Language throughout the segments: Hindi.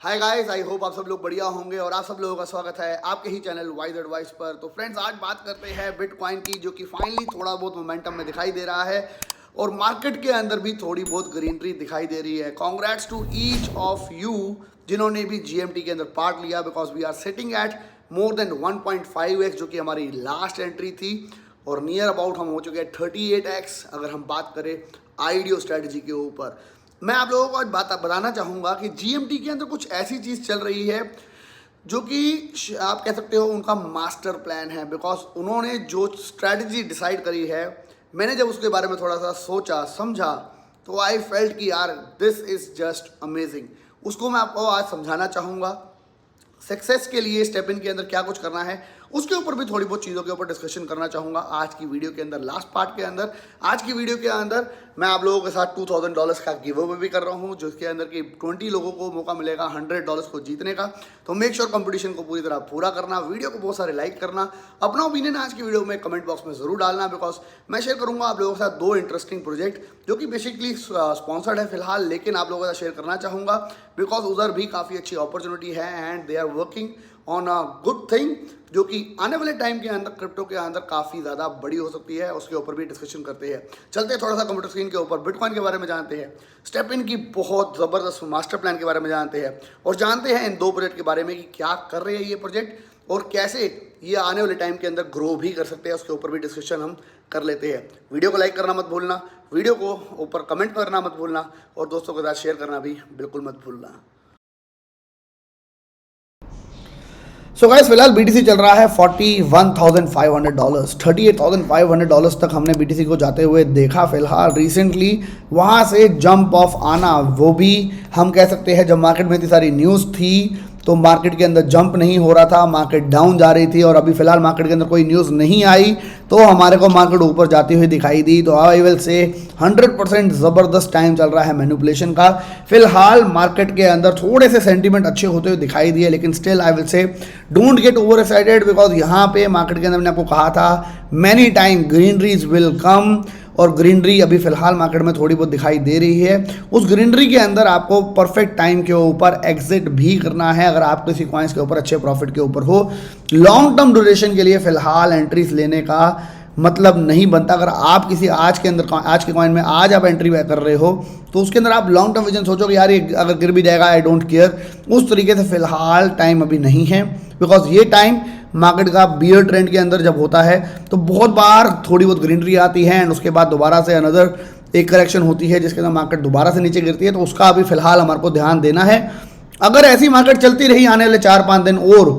हाय गाइस, आई होप आप सब लोग बढ़िया होंगे और आप सब लोगों का स्वागत है आपके ही चैनल वाइज एडवाइस पर। तो फ्रेंड्स, आज बात करते हैं बिटकॉइन की, जो कि फाइनली थोड़ा बहुत मोमेंटम में दिखाई दे रहा है और मार्केट के अंदर भी थोड़ी बहुत ग्रीनरी दिखाई दे रही है। Congrats to each of you जिन्होंने भी जीएमटी के अंदर पार्ट लिया, because we are sitting at more than 1.5x, जो कि हमारी लास्ट एंट्री थी, और नियर अबाउट हम हो चुके हैं 38x अगर हम बात करें आईडियो स्ट्रेटजी के ऊपर। मैं आप लोगों को आज बताना चाहूँगा कि जीएमटी के अंदर कुछ ऐसी चीज़ चल रही है जो कि आप कह सकते हो उनका मास्टर प्लान है, बिकॉज उन्होंने जो स्ट्रैटेजी डिसाइड करी है, मैंने जब उसके बारे में थोड़ा सा सोचा समझा तो आई फेल्ट कि यार दिस इज़ जस्ट अमेजिंग। उसको मैं आपको आज समझाना चाहूँगा। सक्सेस के लिए स्टेप इन के अंदर क्या कुछ करना है उसके ऊपर भी थोड़ी बहुत चीज़ों के ऊपर डिस्कशन करना चाहूँगा आज की वीडियो के अंदर, लास्ट पार्ट के अंदर। आज की वीडियो के अंदर मैं आप लोगों के साथ $2000 का गिव अवे भी कर रहा हूँ, जिसके अंदर कि 20 लोगों को मौका मिलेगा $100 को जीतने का। तो मेक श्योर कंपटीशन को पूरी तरह पूरा करना, वीडियो को बहुत सारे लाइक करना, अपना ओपिनियन आज की वीडियो में कमेंट बॉक्स में ज़रूर डालना, बिकॉज मैं शेयर करूँगा आप लोगों के साथ दो इंटरेस्टिंग प्रोजेक्ट जो कि बेसिकली स्पॉन्सर्ड है फिलहाल, लेकिन आप लोगों के साथ शेयर करना चाहूँगा बिकॉज उधर भी काफ़ी अच्छी अपॉर्चुनिटी है and they are working on a good thing, जो कि आने वाले टाइम के अंदर क्रिप्टो के अंदर काफ़ी ज़्यादा बड़ी हो सकती है। उसके ऊपर भी डिस्कशन करते हैं। चलते हैं थोड़ा सा कंप्यूटर स्क्रीन के ऊपर, बिटकॉइन के बारे में जानते हैं, स्टेप इन की बहुत ज़बरदस्त मास्टर प्लान के बारे में जानते हैं और जानते हैं इन दो प्रोजेक्ट के बारे में कि क्या कर रहे हैं ये प्रोजेक्ट और कैसे ये आने वाले टाइम के अंदर ग्रो भी कर सकते हैं। उसके ऊपर भी डिस्कशन हम कर लेते हैं। वीडियो को लाइक करना मत भूलना, वीडियो को ऊपर कमेंट करना मत भूलना और दोस्तों के साथ शेयर करना भी बिल्कुल मत भूलना। सो गाइस, फिलहाल बीटीसी चल रहा है $41,500, $38,500 तक हमने बीटीसी को जाते हुए देखा फिलहाल रिसेंटली। वहाँ से जंप ऑफ आना, वो भी हम कह सकते हैं जब मार्केट में इतनी सारी न्यूज़ थी तो मार्केट के अंदर जंप नहीं हो रहा था, मार्केट डाउन जा रही थी, और अभी फिलहाल मार्केट के अंदर कोई न्यूज़ नहीं आई तो हमारे को मार्केट ऊपर जाती हुई दिखाई दी। तो आई विल से 100% ज़बरदस्त टाइम चल रहा है मैनिपुलेशन का। फिलहाल मार्केट के अंदर थोड़े से सेंटीमेंट अच्छे होते हुए दिखाई दिए, लेकिन स्टिल आई विल से don't get over excited, because यहाँ पे मार्केट के अंदर मैंने आपको कहा था many time greeneries will come, और ग्रीनरी अभी फिलहाल मार्केट में थोड़ी बहुत दिखाई दे रही है। उस ग्रीनरी के अंदर आपको परफेक्ट टाइम के ऊपर एग्जिट भी करना है अगर आप किसी कॉइन्स के ऊपर अच्छे प्रॉफिट के ऊपर हो। लॉन्ग टर्म ड्यूरेशन के लिए फिलहाल एंट्रीज लेने का मतलब नहीं बनता। अगर आप किसी आज के कॉइन में आज आप एंट्री कर रहे हो तो उसके अंदर आप लॉन्ग टर्म विजन सोचो कि यार ये अगर गिर भी जाएगा आई डोंट केयर, उस तरीके से फिलहाल टाइम अभी नहीं है। बिकॉज ये टाइम मार्केट का बियर ट्रेंड के अंदर जब होता है तो बहुत बार थोड़ी बहुत ग्रीनरी आती है एंड उसके बाद दोबारा से अनदर एक करेक्शन होती है जिसके अंदर मार्केट दोबारा से नीचे गिरती है। तो उसका अभी फिलहाल हमारे को ध्यान देना है। अगर ऐसी मार्केट चलती रही आने वाले 4-5 दिन और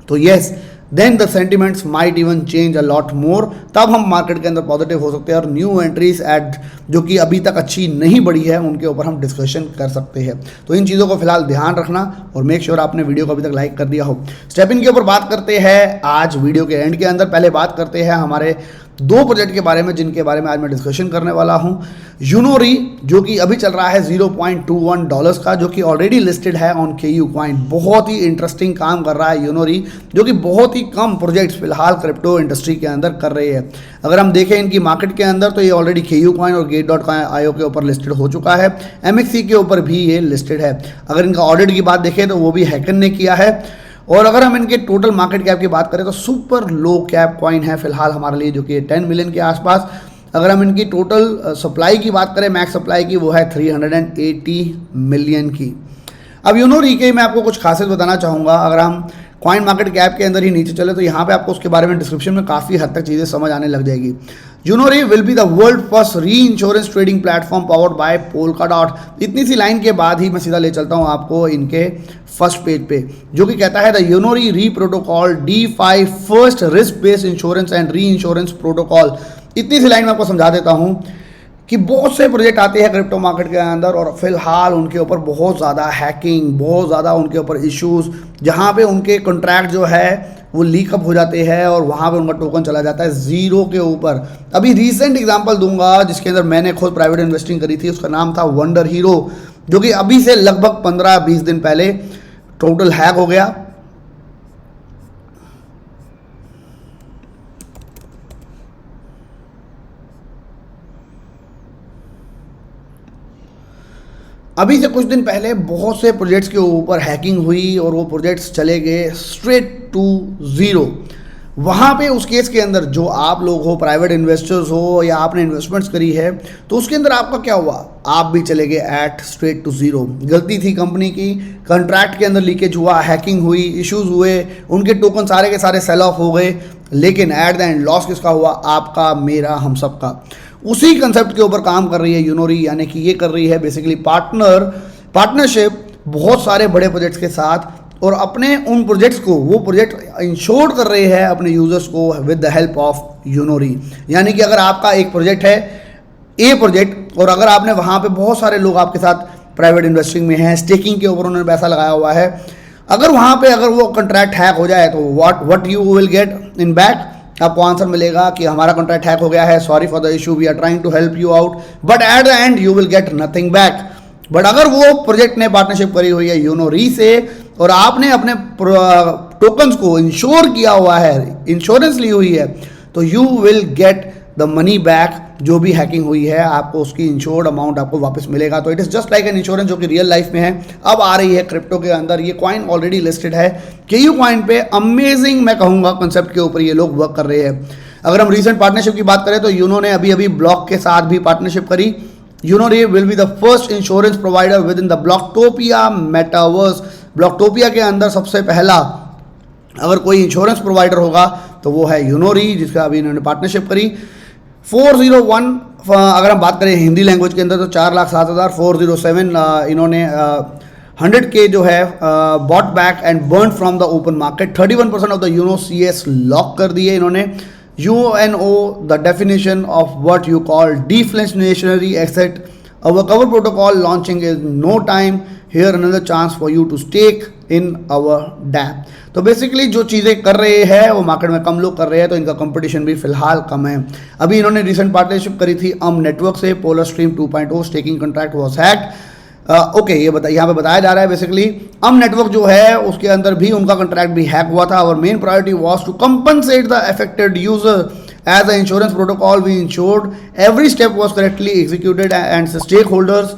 तो yes, then the sentiments might even change a lot more, तब हम मार्केट के अंदर पॉजिटिव हो सकते हैं और न्यू एंट्रीज एट जो कि अभी तक अच्छी नहीं बढ़ी है उनके ऊपर हम डिस्कशन कर सकते हैं। तो इन चीज़ों को फिलहाल ध्यान रखना और मेक श्योर आपने वीडियो को अभी तक लाइक कर दिया हो। स्टेप इन के ऊपर बात करते हैं आज वीडियो के एंड के अंदर। पहले बात करते हैं हमारे दो प्रोजेक्ट के बारे में जिनके बारे में आज मैं डिस्कशन करने वाला हूं। यूनोरी जो कि अभी चल रहा है $0.21 का, जो कि ऑलरेडी लिस्टेड है ऑन KU कॉइन। बहुत ही इंटरेस्टिंग काम कर रहा है यूनोरी, जो कि बहुत ही कम प्रोजेक्ट्स फिलहाल क्रिप्टो इंडस्ट्री के अंदर कर रहे हैं। अगर हम देखें इनकी मार्केट के अंदर तो ये ऑलरेडी KU कॉइन और Gate.io के ऊपर लिस्टेड हो चुका है, MXC के ऊपर भी ये लिस्टेड है। अगर इनका ऑडिट की बात देखें तो वो भी हैकन ने किया है। और अगर हम इनके टोटल मार्केट कैप की बात करें तो सुपर लो कैप कॉइन है फिलहाल हमारे लिए, जो कि 10 मिलियन के आसपास। अगर हम इनकी टोटल सप्लाई की बात करें, मैक्स सप्लाई की, वो है 380 मिलियन की। अब यूनोरी के मैं आपको कुछ खासियत बताना चाहूँगा। अगर हम कॉइन मार्केट कैप के अंदर ही नीचे चले तो यहाँ पे आपको उसके बारे में डिस्क्रिप्शन में काफ़ी हद तक चीज़ें समझ आने लग जाएगी। Unore will be the world first reinsurance trading platform powered by Polkadot. इतनी सी लाइन के बाद ही मैं सीधा ले चलता हूँ आपको इनके फर्स्ट पेज पे, जो कि कहता है द यूनोरी री protocol D5 first risk based insurance and re insurance protocol. इतनी सी लाइन मैं आपको समझा देता हूँ कि बहुत से प्रोजेक्ट आते हैं क्रिप्टो मार्केट के अंदर और फिलहाल उनके ऊपर बहुत ज़्यादा हैकिंग, बहुत ज़्यादा उनके ऊपर इश्यूज, जहाँ पे उनके कॉन्ट्रैक्ट जो है वो लीकअप हो जाते हैं और वहाँ पे उनका टोकन चला जाता है जीरो के ऊपर। अभी रीसेंट एग्जांपल दूंगा जिसके अंदर मैंने खुद प्राइवेट इन्वेस्टिंग करी थी, उसका नाम था वंडर हीरो, जो कि अभी से लगभग 15-20 दिन पहले टोटल हैक हो गया। अभी से कुछ दिन पहले बहुत से प्रोजेक्ट्स के ऊपर हैकिंग हुई और वो प्रोजेक्ट्स चले गए स्ट्रेट टू ज़ीरो। वहाँ पे उस केस के अंदर जो आप लोग हो, प्राइवेट इन्वेस्टर्स हो या आपने इन्वेस्टमेंट्स करी है, तो उसके अंदर आपका क्या हुआ, आप भी चले गए एट स्ट्रेट टू ज़ीरो। गलती थी कंपनी की, कंट्रैक्ट के अंदर लीकेज हुआ, हैकिंग हुई, इश्यूज हुए, उनके टोकन सारे के सारे सेल ऑफ हो गए, लेकिन एट द एंड लॉस किसका हुआ, आपका, मेरा, हम सब का। उसी कंसेप्ट के ऊपर काम कर रही है यूनोरी, यानी कि ये कर रही है बेसिकली पार्टनरशिप बहुत सारे बड़े प्रोजेक्ट्स के साथ, और अपने उन प्रोजेक्ट्स को, वो प्रोजेक्ट इंश्योर कर रहे हैं अपने यूजर्स को विद द हेल्प ऑफ यूनोरी। यानी कि अगर आपका एक प्रोजेक्ट है, ए प्रोजेक्ट, और अगर आपने वहाँ पे बहुत सारे लोग आपके साथ प्राइवेट इन्वेस्टिंग में हैं, स्टेकिंग के ऊपर उन्होंने पैसा लगाया हुआ है, अगर वहाँ पे अगर वो कॉन्ट्रैक्ट हैक हो जाए तो what you will get in back, आपको आंसर मिलेगा कि हमारा कॉन्ट्रैक्ट हैक हो गया है, sorry for the issue, we are trying to help you out, but at the end you will get nothing back. But अगर वो प्रोजेक्ट ने पार्टनरशिप करी हुई है यूनोरी से और आपने अपने टोकन्स को इंश्योर किया हुआ है, इंश्योरेंस ली हुई है, तो you will get the money back. जो भी हैकिंग हुई है आपको उसकी इंश्योर्ड अमाउंट आपको वापस मिलेगा। तो it is just like an insurance जो कि रियल लाइफ में है, अब आ रही है क्रिप्टो के अंदर। ये कॉइन ऑलरेडी लिस्टेड है केयू कॉइन पे। अमेजिंग मैं कहूँगा कंसेप्ट के ऊपर ये लोग वर्क कर रहे हैं। अगर हम रिसेंट पार्टनरशिप की बात करें तो यूनो ने अभी ब्लॉक के साथ भी पार्टनरशिप करी। Unore will be the first insurance provider within the Blocktopia metaverse. Blocktopia के अंदर सबसे पहला अगर कोई इंश्योरेंस प्रोवाइडर होगा तो वो है यूनोरी, जिसका अभी इन्होंने पार्टनरशिप करी। 401 अगर हम बात करें हिंदी लैंग्वेज के अंदर तो 4,07,000। 407 इन्होंने 100K जो है bought back and burn from the open market. 31% of the यूनो CS लॉक कर दिए इन्होंने। UNO the definition of what you call deflationary asset. Our cover protocol launching is no time. Here another chance for you to stake in our DApp. तो बेसिकली जो चीज़ें कर रहे हैं वो मार्केट में कम लोग कर रहे हैं, तो इनका कंपटीशन भी फिलहाल कम है। अभी इन्होंने रिसेंट पार्टनरशिप करी थी नेटवर्क से। Polar stream 2.0 staking contract was hacked. Okay, ये यहाँ पे बताया जा रहा है बेसिकली नेटवर्क जो है उसके अंदर भी उनका कॉन्ट्रैक्ट भी हैक हुआ था। और main priority was to compensate the affected user as a insurance protocol we insured every step was correctly executed and stake holders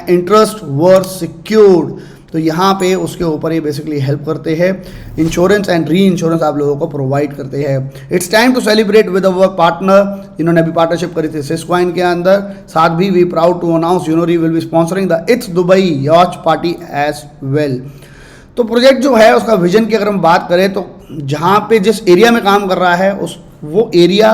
interest were secured. तो यहाँ पे उसके ऊपर ये बेसिकली हेल्प करते हैं, इंश्योरेंस एंड री इंश्योरेंस आप लोगों को प्रोवाइड करते हैं। It's time to celebrate with our partner. इन्होंने अभी पार्टनरशिप करी थी सिस्क्वाइन के अंदर। साथ भी we proud to announce Unore will be sponsoring the its Dubai yacht party as well. तो प्रोजेक्ट जो है उसका विजन की अगर हम बात करें तो जहाँ पे जिस एरिया में काम कर रहा है वो एरिया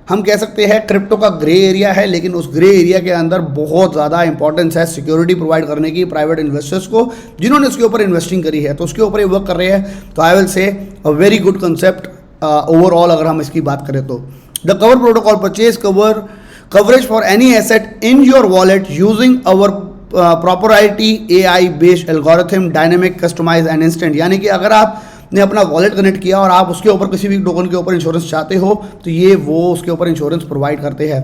हम कह सकते हैं क्रिप्टो का ग्रे एरिया है, लेकिन उस ग्रे एरिया के अंदर बहुत ज़्यादा इंपॉर्टेंस है सिक्योरिटी प्रोवाइड करने की प्राइवेट इन्वेस्टर्स को जिन्होंने उसके ऊपर इन्वेस्टिंग करी है, तो उसके ऊपर ये वर्क कर रहे हैं। तो I will say a very good concept overall अगर हम इसकी बात करें तो। The cover protocol purchase coverage for any asset in your wallet using our proprietary AI based algorithm dynamic customize and instant. यानी कि अगर आप ने अपना वॉलेट कनेक्ट किया और आप उसके ऊपर किसी भी टोकन के ऊपर इंश्योरेंस चाहते हो तो ये वो उसके ऊपर इंश्योरेंस प्रोवाइड करते हैं।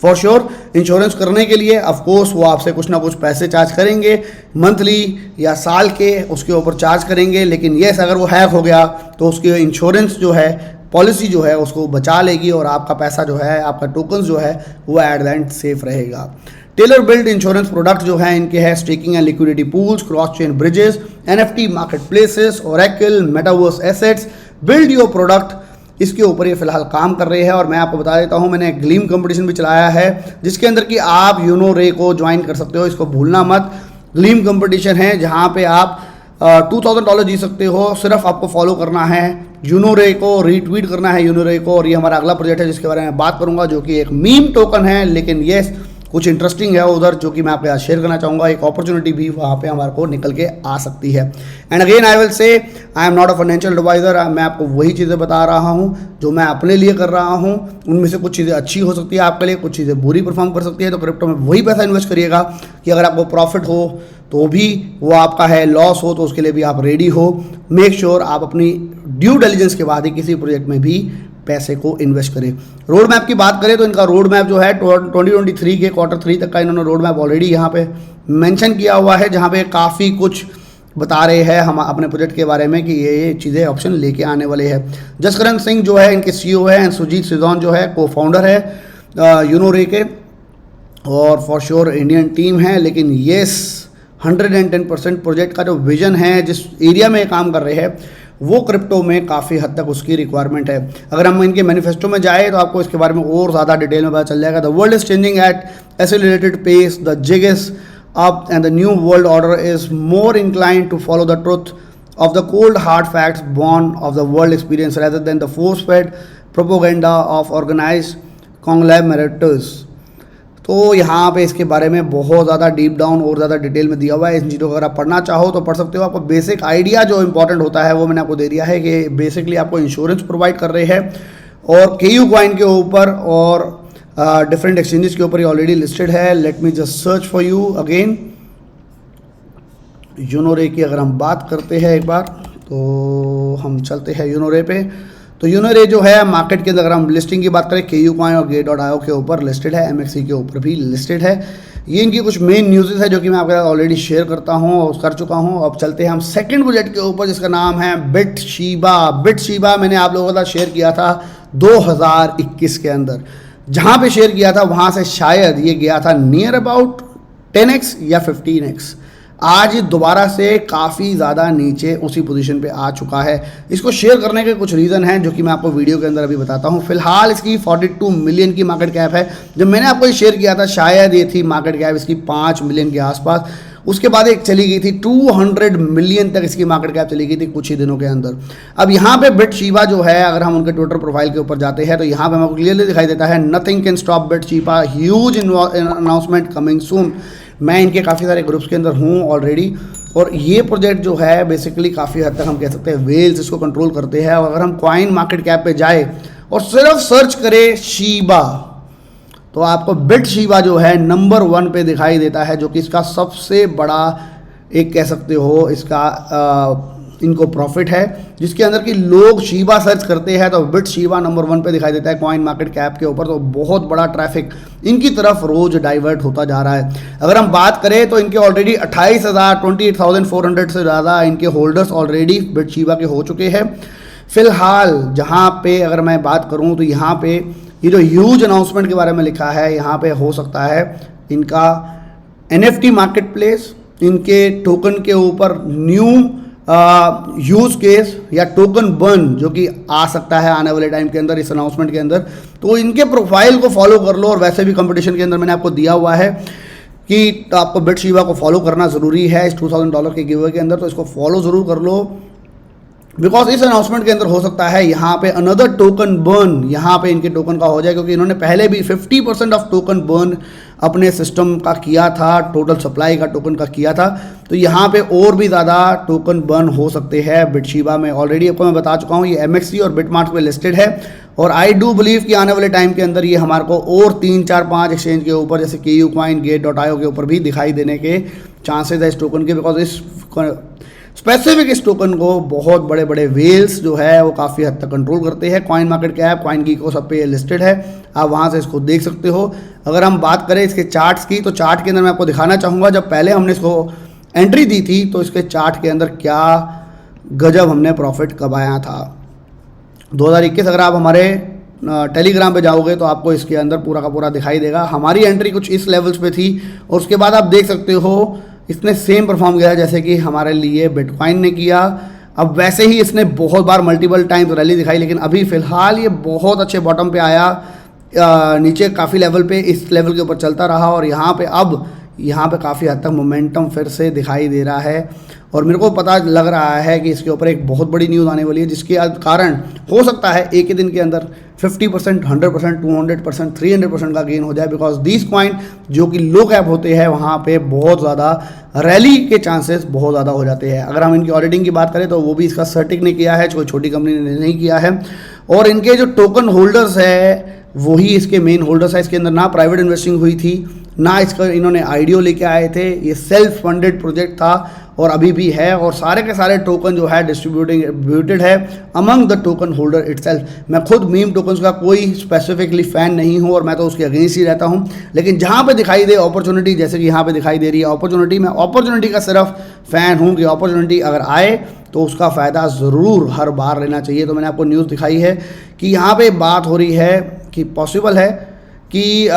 फॉर श्योर इंश्योरेंस करने के लिए ऑफकोर्स वो आपसे कुछ ना कुछ पैसे चार्ज करेंगे, मंथली या साल के उसके ऊपर चार्ज करेंगे। लेकिन येस, अगर वो हैक हो गया तो उसके इंश्योरेंस जो है, पॉलिसी जो है उसको बचा लेगी और आपका पैसा जो है, आपका टोकन जो है वो एट द एंड सेफ रहेगा। टेलर बिल्ड इंश्योरेंस प्रोडक्ट जो है इनके है staking and liquidity pools, cross chain bridges, NFT market places, Oracle, metaverse assets, build your product. इसके ऊपर ये फिलहाल काम कर रहे हैं। और मैं आपको बता देता हूँ मैंने ग्लीम कंपटीशन भी चलाया है जिसके अंदर कि आप यूनोरे को ज्वाइन कर सकते हो, इसको भूलना मत। ग्लीम कंपटीशन है जहाँ पे आप $2,000 जीत सकते हो। सिर्फ आपको फॉलो करना है यूनोरे को, रीट्वीट करना है यूनोरे को। और ये हमारा अगला प्रोजेक्ट है जिसके बारे में बात करूंगा जो कि एक मीम टोकन है, लेकिन ये कुछ इंटरेस्टिंग है उधर जो कि मैं आपके साथ शेयर करना चाहूँगा। एक अपॉर्चुनिटी भी वहाँ पे हमारे को निकल के आ सकती है। And again I will say I am not a financial advisor. मैं आपको वही चीज़ें बता रहा हूँ जो मैं अपने लिए कर रहा हूँ। उनमें से कुछ चीज़ें अच्छी हो सकती है आपके लिए, कुछ चीज़ें बुरी परफॉर्म कर सकती है। तो क्रिप्टो में वही पैसा इन्वेस्ट करिएगा कि अगर आपको प्रॉफिट हो तो भी वो आपका है, लॉस हो तो उसके लिए भी आप रेडी हो। मेक श्योर आप अपनी ड्यू डिलिजेंस के बाद ही किसी प्रोजेक्ट में भी पैसे को इन्वेस्ट करें। रोड मैप की बात करें तो इनका रोड मैप जो है 2023 के Q3 तक का इन्होंने रोड मैप ऑलरेडी यहाँ पे मेंशन किया हुआ है, जहाँ पे काफ़ी कुछ बता रहे हैं हम अपने प्रोजेक्ट के बारे में कि ये चीज़ें ऑप्शन लेके आने वाले हैं। जसकरण सिंह जो है इनके CEO है एंड सुजीत सिजोन जो है को फाउंडर है यूनोरे के। और फॉर श्योर इंडियन टीम है, लेकिन येस 110% प्रोजेक्ट का जो विजन है, जिस एरिया में काम कर रहे हैं, वो क्रिप्टो में काफ़ी हद तक उसकी रिक्वायरमेंट है। अगर हम इनके मैनिफेस्टो में जाए तो आपको इसके बारे में और ज़्यादा डिटेल में पता चल जाएगा। The world is changing at accelerated pace, the gig is up and the new world order is more inclined to follow the truth of the cold hard facts born of the world experience rather than the force-fed propaganda of organized conglomerates। तो यहाँ पे इसके बारे में बहुत ज़्यादा डीप डाउन और ज़्यादा डिटेल में दिया हुआ है। इन चीज़ों को अगर आप पढ़ना चाहो तो पढ़ सकते हो। आपको बेसिक आइडिया जो इंपॉर्टेंट होता है वो मैंने आपको दे दिया है कि बेसिकली आपको इंश्योरेंस प्रोवाइड कर रहे हैं और KU कॉइन के ऊपर और डिफरेंट एक्सचेंजेस के ऊपर ये ऑलरेडी लिस्टेड है। Let me just search for you again. Unore की अगर हम बात करते हैं एक बार, तो हम चलते हैं यूनोरे पे। तो यूनोरे जो है मार्केट के अंदर अगर हम लिस्टिंग की बात करें, KU कॉइन और Gate.io के ऊपर लिस्टेड है, MXC के ऊपर भी लिस्टेड है। ये इनकी कुछ मेन न्यूज़ है जो कि मैं आपके साथ ऑलरेडी शेयर करता हूँ और कर चुका हूँ। अब चलते हैं हम सेकंड प्रोजेक्ट के ऊपर जिसका नाम है बिटशीबा। बिटशीबा मैंने आप लोगों के साथ शेयर किया था 2021 के अंदर। जहाँ पे शेयर किया था वहाँ से शायद ये गया था नियर अबाउट 10x या 15x। आज दोबारा से काफ़ी ज़्यादा नीचे उसी पोजीशन पे आ चुका है। इसको शेयर करने के कुछ रीज़न हैं जो कि मैं आपको वीडियो के अंदर अभी बताता हूँ। फिलहाल इसकी 42 मिलियन की मार्केट कैप है। जब मैंने आपको ये शेयर किया था शायद ये थी मार्केट कैप इसकी 5 मिलियन के आसपास। उसके बाद एक चली गई थी 200 मिलियन तक इसकी मार्केट कैप चली गई थी कुछ ही दिनों के अंदर। अब यहाँ पे बिटशीबा जो है, अगर हम उनके ट्विटर प्रोफाइल के ऊपर जाते हैं तो यहाँ पे हमको क्लियरली दिखाई देता है nothing can stop Bitshiba, huge announcement coming soon. मैं इनके काफ़ी सारे ग्रुप्स के अंदर हूँ ऑलरेडी और ये प्रोजेक्ट जो है बेसिकली काफ़ी हद तक हम कह सकते हैं वेल्स इसको कंट्रोल करते हैं। और अगर हम कॉइन मार्केट कैप पे जाए और सिर्फ सर्च करें शीबा तो आपको बिटशीबा जो है नंबर 1 पे दिखाई देता है, जो कि इसका सबसे बड़ा एक कह सकते हो इसका इनको प्रॉफिट है, जिसके अंदर कि लोग शीबा सर्च करते हैं तो बिटशीबा नंबर 1 पे दिखाई देता है कॉइन मार्केट कैप के ऊपर। तो बहुत बड़ा ट्रैफिक इनकी तरफ रोज डाइवर्ट होता जा रहा है। अगर हम बात करें तो इनके ऑलरेडी 28,400 से ज़्यादा इनके होल्डर्स ऑलरेडी बिटशीबा के हो चुके हैं। फिलहाल जहाँ पे अगर मैं बात करूँ तो यहाँ पे ये जो ह्यूज अनाउंसमेंट के बारे में लिखा है, यहाँ पे हो सकता है इनका NFT मार्केट प्लेस, इनके टोकन के ऊपर न्यू यूज केस या टोकन बर्न जो कि आ सकता है आने वाले टाइम के अंदर इस अनाउंसमेंट के अंदर। तो इनके प्रोफाइल को फॉलो कर लो। और वैसे भी कंपटीशन के अंदर मैंने आपको दिया हुआ है कि आपको बिटशीबा को फॉलो करना ज़रूरी है इस $2000 के गिव अवे के अंदर, तो इसको फॉलो ज़रूर कर लो। बिकॉज इस अनाउंसमेंट के अंदर हो सकता है यहाँ पे अनदर टोकन बर्न यहाँ पे इनके टोकन का हो जाए, क्योंकि इन्होंने पहले भी 50% ऑफ टोकन बर्न अपने सिस्टम का किया था, टोटल सप्लाई का टोकन का किया था। तो यहाँ पे और भी ज़्यादा टोकन बर्न हो सकते हैं बिटशीबा में। ऑलरेडी आपको मैं बता चुका हूँ ये MXC और बिटमार्ट पे लिस्टेड है और आई डू बिलीव कि आने वाले टाइम के अंदर ये हमारे को और 3, 4, 5 एक्सचेंज के ऊपर जैसे KU कॉइन, Gate.io के ऊपर भी दिखाई देने के चांसेस है इस टोकन के। बिकॉज इस स्पेसिफिक इस टोकन को बहुत बड़े बड़े वेल्स जो है वो काफ़ी हद तक कंट्रोल करते हैं। कॉइन मार्केट कैप, कॉइन की को सब पे लिस्टेड है, आप वहाँ से इसको देख सकते हो। अगर हम बात करें इसके चार्ट्स की तो चार्ट के अंदर मैं आपको दिखाना चाहूँगा जब पहले हमने इसको एंट्री दी थी तो इसके चार्ट के अंदर क्या गजब हमने प्रॉफिट कमाया था। 2021 अगर आप हमारे टेलीग्राम पे जाओगे तो आपको इसके अंदर पूरा का पूरा दिखाई देगा। हमारी एंट्री कुछ इस लेवल्स पे थी और उसके बाद आप देख सकते हो इसने सेम परफॉर्म किया जैसे कि हमारे लिए बिटकॉइन ने किया। अब वैसे ही इसने बहुत बार मल्टीपल टाइम्स रैली दिखाई, लेकिन अभी फ़िलहाल ये बहुत अच्छे बॉटम पे आया, नीचे काफ़ी लेवल पे इस लेवल के ऊपर चलता रहा और यहाँ पे अब यहाँ पे काफ़ी हद तक मोमेंटम फिर से दिखाई दे रहा है। और मेरे को पता लग रहा है कि इसके ऊपर एक बहुत बड़ी न्यूज़ आने वाली है जिसके कारण हो सकता है एक ही दिन के अंदर 50%, 100%, 200%, 300% का गेन हो जाए। बिकॉज दीज कॉइन जो कि लो कैप होते हैं वहाँ पे बहुत ज़्यादा रैली के चांसेस बहुत ज़्यादा हो जाते हैं। अगर हम इनकी ऑडिटिंग की बात करें तो वो भी इसका सर्टिक ने किया है, कोई छोटी कंपनी ने नहीं किया है। और इनके जो टोकन होल्डर्स है वही इसके मेन होल्डर्स है। इसके अंदर ना प्राइवेट इन्वेस्टिंग हुई थी, ना इसका इन्होंने आईडीओ लेके आए थे। ये सेल्फ फंडेड प्रोजेक्ट था और अभी भी है और सारे के सारे टोकन जो है डिस्ट्रीब्यूटेड है among the token holder itself. मैं खुद मीम टोकन्स का कोई स्पेसिफिकली फ़ैन नहीं हूँ और मैं तो उसके अगेंस्ट ही रहता हूँ, लेकिन जहाँ पे दिखाई दे अपॉर्चुनिटी, जैसे कि यहाँ पे दिखाई दे रही है अपॉर्चुनिटी, मैं अपॉर्चुनिटी का सिर्फ फ़ैन हूँ कि अपॉर्चुनिटी अगर आए तो उसका फ़ायदा ज़रूर हर बार लेना चाहिए। तो मैंने आपको न्यूज़ दिखाई है कि यहाँ पे बात हो रही है कि पॉसिबल है कि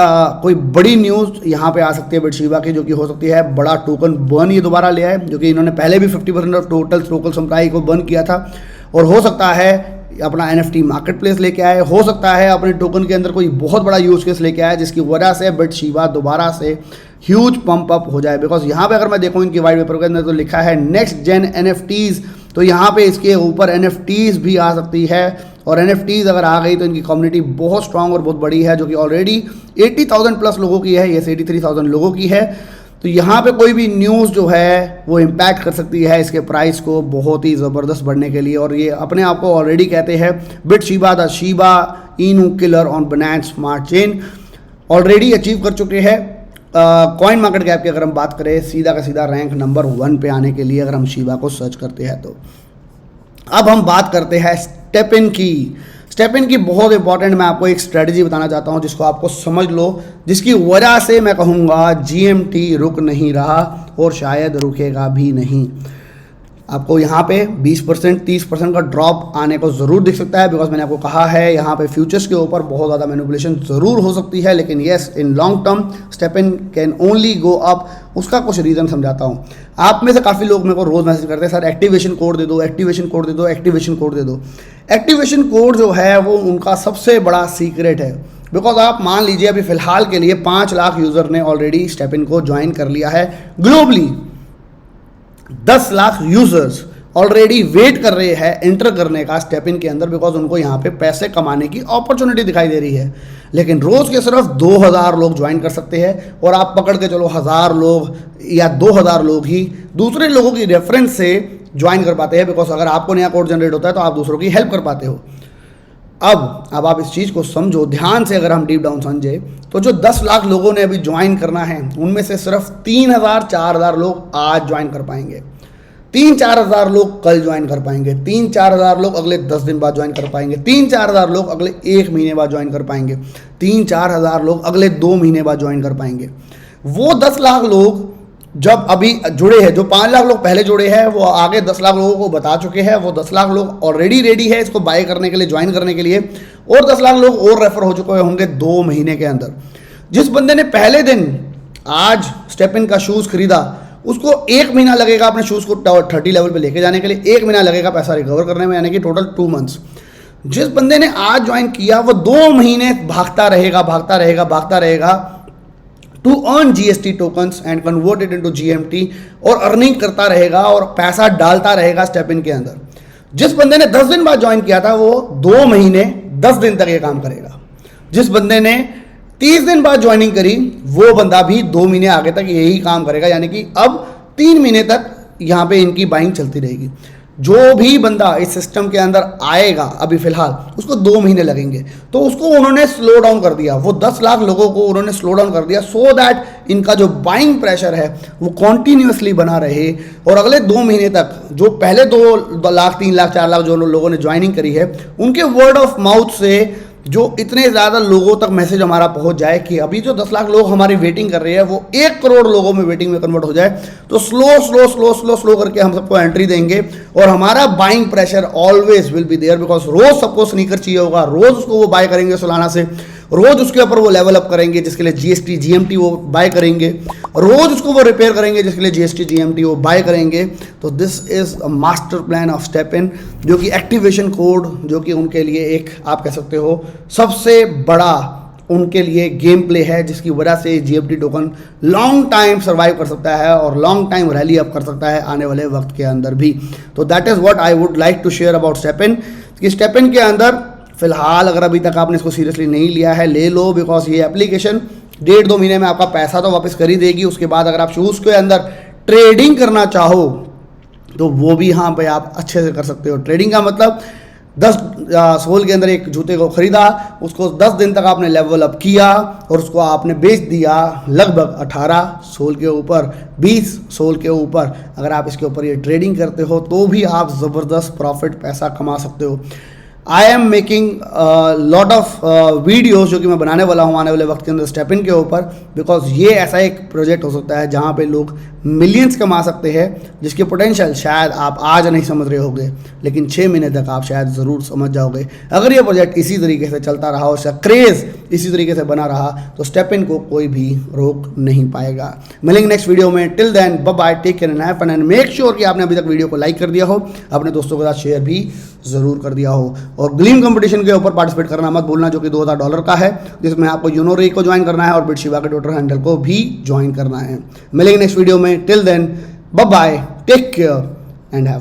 कोई बड़ी न्यूज़ यहाँ पे आ सकती है बिटशीबा की, जो कि हो सकती है बड़ा टोकन बर्न ये दोबारा लिया है, जो कि इन्होंने पहले भी 50% ऑफ टोटल लोकल सप्लाई को बर्न किया था, और हो सकता है अपना NFT मार्केट प्लेस लेके आए, हो सकता है अपने टोकन के अंदर कोई बहुत बड़ा यूज केस लेके आए जिसकी वजह से बिटशीबा दोबारा से ह्यूज पंप अप हो जाए। बिकॉज यहाँ पे अगर मैं देखूँ इनकी वाइट पेपर के अंदर तो लिखा है नेक्स्ट जेन NFTs, तो यहाँ पे इसके ऊपर NFTs भी आ सकती है, और NFTs अगर आ गई तो इनकी कम्युनिटी बहुत स्ट्रांग और बहुत बड़ी है, जो कि ऑलरेडी 80,000 प्लस लोगों की है, ये 83,000 लोगों की है। तो यहाँ पे कोई भी न्यूज़ जो है वो इम्पैक्ट कर सकती है इसके प्राइस को बहुत ही ज़बरदस्त बढ़ने के लिए, और ये अपने आप को ऑलरेडी कहते हैं बिटशीबा द शीबा इनू killer on Binance smart chain, already achieve कर चुके हैं। कॉइन मार्केट कैप की अगर हम बात करें सीधा का सीधा रैंक नंबर 1 पे आने के लिए अगर हम शीबा को सर्च करते हैं तो। अब हम बात करते हैं स्टेपिन की। स्टेपिन की बहुत इंपॉर्टेंट मैं आपको एक स्ट्रेटजी बताना चाहता हूं जिसको आपको समझ लो, जिसकी वजह से मैं कहूँगा GMT रुक नहीं रहा और शायद रुकेगा भी नहीं। आपको यहाँ पे 20% 30% का ड्रॉप आने को ज़रूर दिख सकता है, बिकॉज मैंने आपको कहा है यहाँ पे फ्यूचर्स के ऊपर बहुत ज़्यादा मैनिपुलेशन ज़रूर हो सकती है, लेकिन yes in long term Stepn can only go up. उसका कुछ रीज़न समझाता हूँ। आप में से काफ़ी लोग मेरे को रोज़ मैसेज करते हैं सर एक्टिवेशन कोड दे दो, एक्टिवेशन कोड दे दो, एक्टिवेशन कोड दे दो। एक्टिवेशन कोड जो है वो उनका सबसे बड़ा सीक्रेट है, बिकॉज आप मान लीजिए अभी फ़िलहाल के लिए 5 लाख यूज़र ने ऑलरेडी स्टेपिन को ज्वाइन कर लिया है globally. 10 lakh users already wait कर रहे हैं एंटर करने का स्टेपिन के अंदर, बिकॉज उनको यहाँ पे पैसे कमाने की अपॉर्चुनिटी दिखाई दे रही है। लेकिन रोज के सिर्फ 2000 लोग ज्वाइन कर सकते हैं, और आप पकड़ के चलो 1000 लोग या 2000 लोग ही दूसरे लोगों की रेफरेंस से ज्वाइन कर पाते हैं, बिकॉज अगर आपको नया कोड जनरेट होता है तो आप दूसरों की हेल्प कर पाते हो। अब आप इस चीज़ को समझो ध्यान से, अगर हम डीप डाउन समझे तो जो 10 लाख लोगों ने अभी ज्वाइन करना है उनमें से सिर्फ 3000-4000 लोग आज ज्वाइन कर पाएंगे, 3-4 हज़ार लोग कल ज्वाइन कर पाएंगे, 3-4 हज़ार लोग अगले 10 दिन बाद ज्वाइन कर पाएंगे, 3-4 हज़ार लोग अगले 1 महीने बाद ज्वाइन कर पाएंगे, 3-4 हज़ार लोग अगले 2 महीने बाद ज्वाइन कर पाएंगे। वो 10 लाख लोग जब अभी जुड़े हैं, जो 5 लाख लोग पहले जुड़े हैं वो आगे 10 लाख लोगों को बता चुके हैं, वो 10 लाख लोग ऑलरेडी रेडी है इसको बाय करने के लिए, ज्वाइन करने के लिए, और 10 लाख लोग और रेफर हो चुके होंगे 2 महीने के अंदर। जिस बंदे ने पहले दिन आज स्टेपिन का शूज़ खरीदा उसको 1 महीना लगेगा अपने शूज़ को 30 लेवल पे लेके जाने के लिए, 1 महीना लगेगा पैसा रिकवर करने में, यानी कि टोटल 2 मंथ्स। जिस बंदे ने आज ज्वाइन किया वो 2 महीने भागता रहेगा to earn GST tokens and convert it into GMT, और अर्निंग करता रहेगा और पैसा डालता रहेगा स्टेपिन के अंदर। जिस बंदे ने 10 दिन बाद ज्वाइन किया था वो 2 महीने 10 दिन तक ये काम करेगा। जिस बंदे ने 30 दिन बाद ज्वाइनिंग करी वो बंदा भी 2 महीने आगे तक यही काम करेगा, यानी कि अब 3 महीने तक यहाँ पे इनकी बाइंग चलती रहेगी। जो भी बंदा इस सिस्टम के अंदर आएगा अभी फिलहाल उसको 2 महीने लगेंगे, तो उसको उन्होंने स्लो डाउन कर दिया, वो 10 लाख लोगों को उन्होंने स्लो डाउन कर दिया, सो दैट इनका जो बाइंग प्रेशर है वो कॉन्टीन्यूसली बना रहे, और अगले 2 महीने तक जो पहले 2 लाख 3 लाख 4 लाख जो लोगों ने ज्वाइनिंग करी है उनके वर्ड ऑफ माउथ से जो इतने ज़्यादा लोगों तक मैसेज हमारा पहुंच जाए कि अभी जो 10 लाख लोग हमारी वेटिंग कर रहे हैं वो 1 करोड़ लोगों में वेटिंग में कन्वर्ट हो जाए, तो स्लो करके हम सबको एंट्री देंगे, और हमारा buying pressure always will be there, because रोज सबको स्नीकर चाहिए होगा, रोज उसको वो बाय करेंगे सोलाना से, रोज उसके ऊपर वो लेवल अप करेंगे जिसके लिए GST GMT वो बाय करेंगे, रोज उसको वो रिपेयर करेंगे जिसके लिए GST GMT वो बाय करेंगे। तो this is a master plan of Stepn, जो कि एक्टिवेशन कोड, जो कि उनके लिए एक आप कह सकते हो सबसे बड़ा उनके लिए गेम प्ले है, जिसकी वजह से GMT token long time survive कर सकता है और लॉन्ग टाइम रैली अप कर सकता है आने वाले वक्त के अंदर भी। तो that is what I would like to share about Stepn. कि स्टेपिन के अंदर फिलहाल अगर अभी तक आपने इसको सीरियसली नहीं लिया है ले लो, बिकॉज ये एप्लीकेशन 1.5-2 महीने में आपका पैसा तो वापस कर ही देगी। उसके बाद अगर आप शूज़ के अंदर ट्रेडिंग करना चाहो तो वो भी यहाँ पे आप अच्छे से कर सकते हो। ट्रेडिंग का मतलब 10 सोल के अंदर एक जूते को खरीदा, उसको 10 दिन तक आपने लेवल अप किया और उसको आपने बेच दिया लगभग 18 सोल के ऊपर, 20 सोल के ऊपर। अगर आप इसके ऊपर ये ट्रेडिंग करते हो तो भी आप ज़बरदस्त प्रॉफिट पैसा कमा सकते हो। I am making lot of videos जो कि मैं बनाने वाला हूँ आने वाले वक्त के अंदर स्टेप इन के ऊपर, बिकॉज ये ऐसा एक प्रोजेक्ट हो सकता है जहाँ पे लोग मिलियंस कमा सकते हैं, जिसकी पोटेंशियल शायद आप आज नहीं समझ रहे होगे, लेकिन 6 महीने तक आप शायद ज़रूर समझ जाओगे। अगर ये प्रोजेक्ट इसी तरीके से चलता रहा और इसका क्रेज़ इसी तरीके से बना रहा तो स्टेप इन को कोई भी रोक नहीं पाएगा। मिलेंगे नेक्स्ट वीडियो में, till then bye bye, take care and have fun, and make sure कि आपने अभी तक वीडियो को लाइक कर दिया हो, अपने दोस्तों के साथ शेयर भी ज़रूर कर दिया हो, और ग्लीम कंपटीशन के ऊपर पार्टिसिपेट करना मत भूलना, जो कि $2000 का है, जिसमें आपको यूनोरे को ज्वाइन करना है और बिटशिबा के ट्विटर हैंडल को भी ज्वाइन करना है। मिलेंगे नेक्स्ट वीडियो में, till then bye bye, take care and have